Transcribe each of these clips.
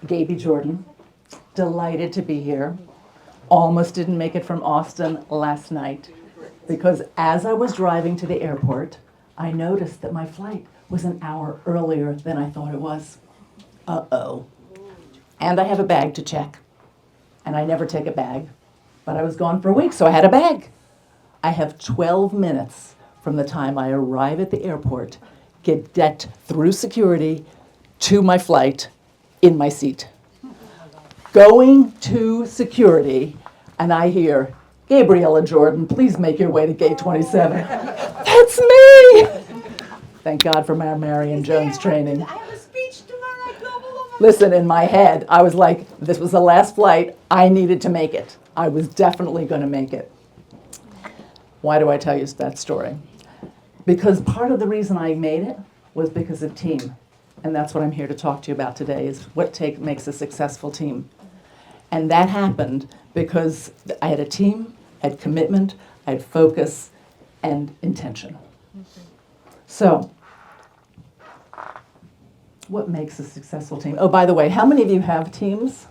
Gaby Jordan, delighted to be here. Almost didn't make it from Austin last night because as I was driving to the airport, I noticed that my flight was an hour earlier than I thought it was. Uh-oh. And I have a bag to check. And I never take a bag. But I was gone for a week, so I had a bag. I have 12 minutes from the time I arrive at the airport, get through security to my flight in my seat. Going to security, and I hear, Gabriella Jordan, please make your way to gate 27. That's me! Thank God for my Marion Jones training. I have a speech tomorrow. Listen, in my head, I was like, this was the last flight. I needed to make it. I was definitely going to make it. Why do I tell you that story? Because part of the reason I made it was because of team. And that's what I'm here to talk to you about today, is what makes a successful team. And that happened because I had a team, I had commitment, I had focus, and intention. So, what makes a successful team? Oh, by the way, how many of you have teams?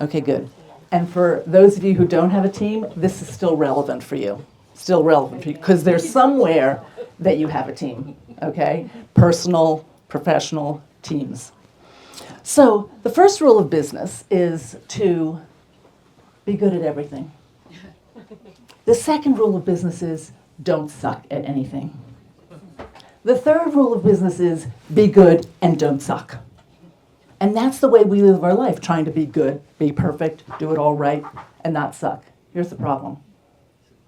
Okay, good. And for those of you who don't have a team, this is still relevant for you. Still relevant for you, because there's somewhere that you have a team, okay? Personal, professional teams. So the first rule of business is to be good at everything. The second rule of business is don't suck at anything. The third rule of business is be good and don't suck. And that's the way we live our life, trying to be good, be perfect, do it all right, and not suck. Here's the problem.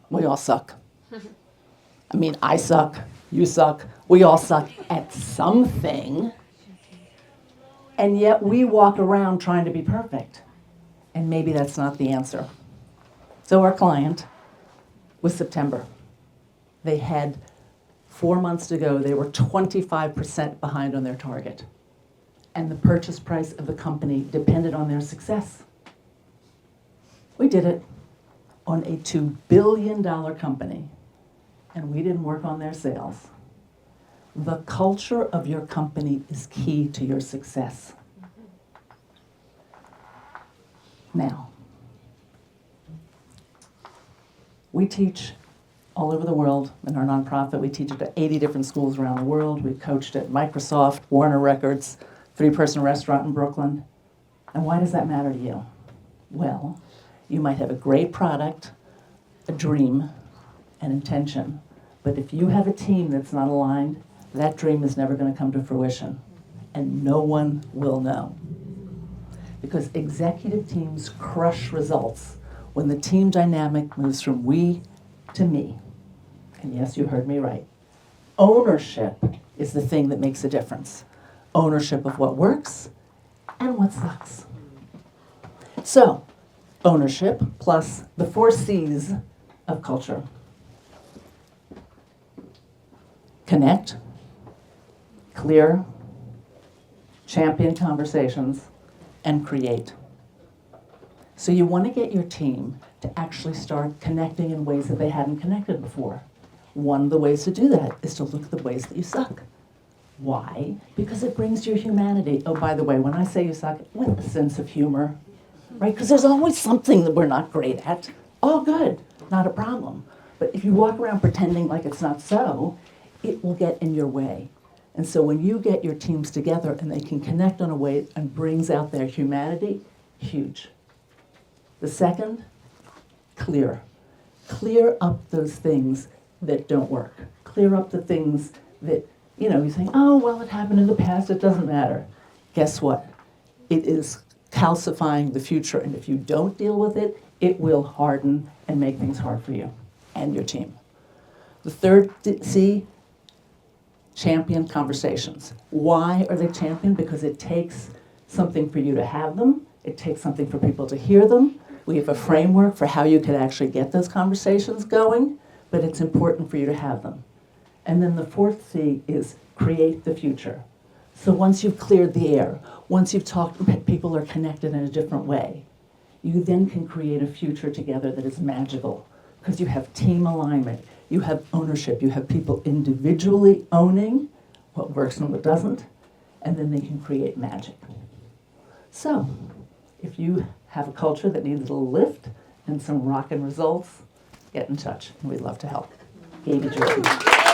We all suck. I mean, I suck, you suck, we all suck at something. And yet we walk around trying to be perfect. And maybe that's not the answer. So our client was September. They had 4 months to go. They were 25% behind on their target. And the purchase price of the company depended on their success. We did it on a $2 billion company, and we didn't work on their sales. The culture of your company is key to your success. Now, we teach all over the world in our nonprofit. We teach at 80 different schools around the world. We've coached at Microsoft, Warner Records, 3-person restaurant in Brooklyn. And why does that matter to you? Well, you might have a great product, a dream, an intention, but if you have a team that's not aligned, that dream is never going to come to fruition, and no one will know. Because executive teams crush results when the team dynamic moves from we to me. And yes, you heard me right. Ownership is the thing that makes a difference. Ownership of what works and what sucks. So, ownership plus the 4 C's of culture. Connect, clear, champion conversations, and create. So you want to get your team to actually start connecting in ways that they hadn't connected before. One of the ways to do that is to look at the ways that you suck. Why? Because it brings your humanity. Oh, by the way, when I say you suck, with a sense of humor, right? Because there's always something that we're not great at. All good, not a problem. But if you walk around pretending like it's not so, it will get in your way. And so when you get your teams together and they can connect on a way and brings out their humanity, huge. The second, clear. Clear up those things that don't work. Clear up the things that, you think, oh, well, it happened in the past, it doesn't matter. Guess what? It is calcifying the future, and if you don't deal with it, it will harden and make things hard for you and your team. The third C, champion conversations. Why are they championed? Because it takes something for you to have them. It takes something for people to hear them. We have a framework for how you can actually get those conversations going, but it's important for you to have them. And then the 4th C is create the future. So once you've cleared the air, once you've talked, people are connected in a different way, you then can create a future together that is magical because you have team alignment, you have ownership, you have people individually owning what works and what doesn't, and then they can create magic. So, if you have a culture that needs a little lift and some rockin' results, get in touch. We'd love to help. Amy Jordan.